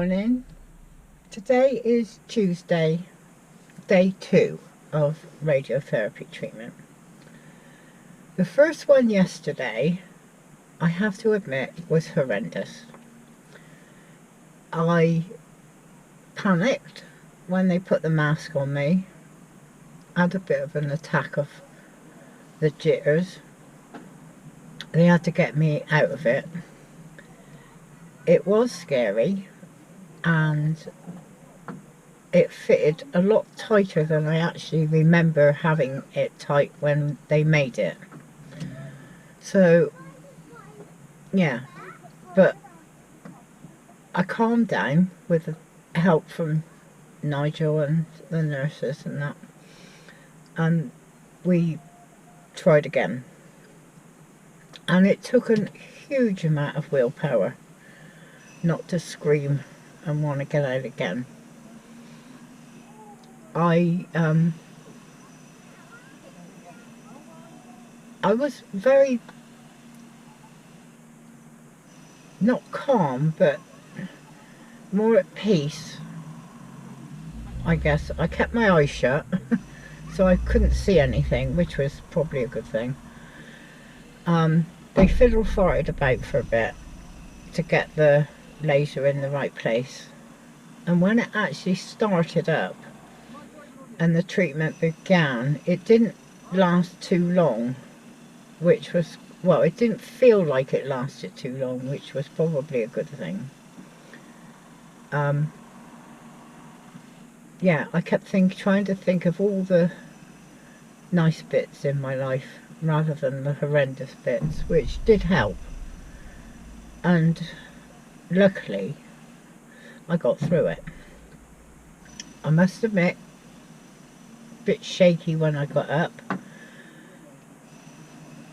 morning. Today is Tuesday, day 2 of radiotherapy treatment. The first one yesterday, I have to admit, was horrendous. I panicked when they put the mask on me. I had a bit of an attack of the jitters. They had to get me out of it. It was scary, and it fitted a lot tighter than I actually remember having it tight when they made it. So yeah, but I calmed down with the help from Nigel and the nurses and that, and we tried again, and it took a huge amount of willpower not to scream and want to get out again. I was very, not calm, but more at peace, I guess. I kept my eyes shut so I couldn't see anything, which was probably a good thing. They fiddle-farted about for a bit to get the laser in the right place, and when it actually started up and the treatment began, it didn't last too long, which was, well, it didn't feel like it lasted too long, which was probably a good thing. Yeah, I kept trying to think of all the nice bits in my life rather than the horrendous bits, which did help, and luckily I got through it. I must admit, a bit shaky when I got up,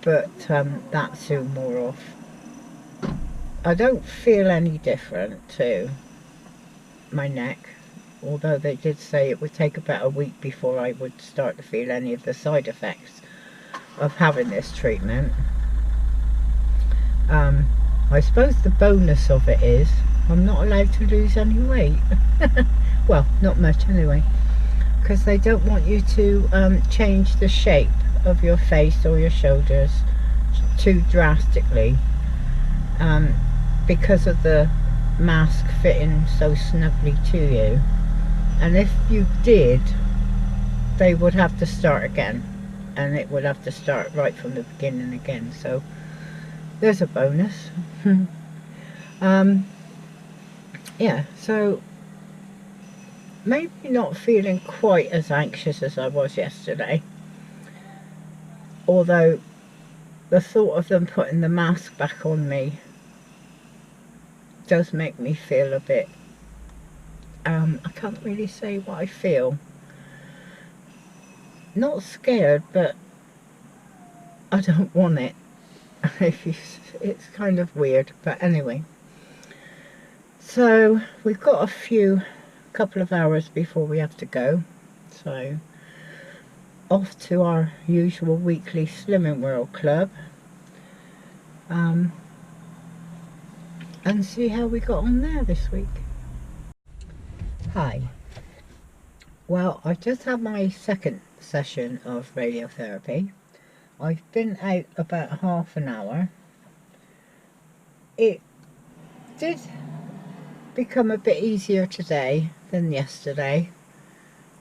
but that soon wore off. I don't feel any different to my neck, although they did say it would take about a week before I would start to feel any of the side effects of having this treatment. I suppose the bonus of it is I'm not allowed to lose any weight. Well, not much anyway, because they don't want you to change the shape of your face or your shoulders too drastically, because of the mask fitting so snugly to you. And if you did, they would have to start again, and it would have to start right from the beginning again. So there's a bonus. Yeah, so maybe not feeling quite as anxious as I was yesterday, although the thought of them putting the mask back on me does make me feel a bit, I can't really say what I feel. Not scared, but I don't want it. It's kind of weird, but anyway. So we've got a couple of hours before we have to go, so off to our usual weekly Slimming World Club, and see how we got on there this week. Hi. Well, I just had my second session of radiotherapy. I've been out about half an hour. It did become a bit easier today than yesterday,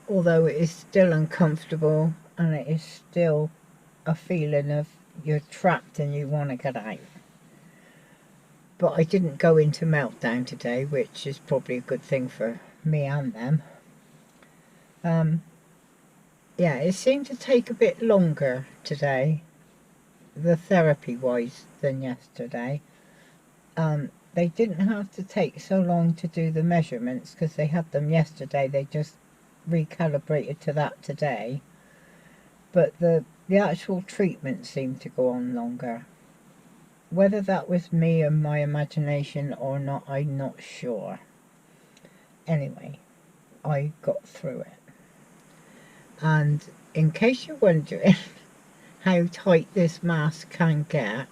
although it is still uncomfortable, and it is still a feeling of you're trapped and you want to get out. But I didn't go into meltdown today, which is probably a good thing for me and them. Yeah, it seemed to take a bit longer today, the therapy wise, than yesterday. They didn't have to take so long to do the measurements because they had them yesterday. They just recalibrated to that today, but the actual treatment seemed to go on longer. Whether that was me and my imagination or not, I'm not sure. Anyway, I got through it. And in case you're wondering how tight this mask can get,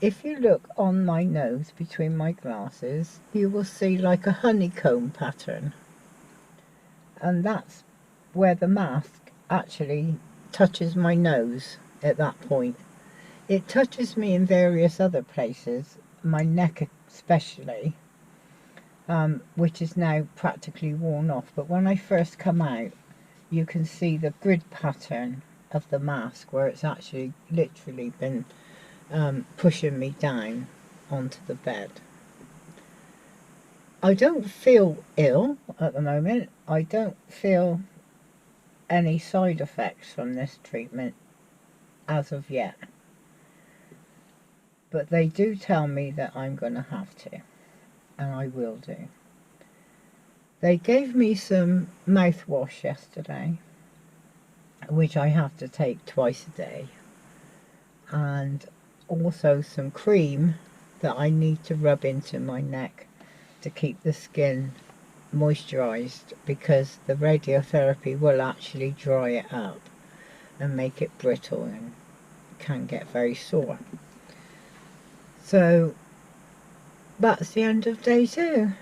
if you look on my nose between my glasses, you will see like a honeycomb pattern, and that's where the mask actually touches my nose at that point. It touches me in various other places, my neck especially, which is now practically worn off, but when I first come out you can see the grid pattern of the mask where it's actually literally been pushing me down onto the bed. I don't feel ill at the moment. I don't feel any side effects from this treatment as of yet, but they do tell me that I'm going to have to, and I will do. They gave me some mouthwash yesterday, which I have to take twice a day, and also some cream that I need to rub into my neck to keep the skin moisturized, because the radiotherapy will actually dry it up and make it brittle and can get very sore. So that's the end of day 2.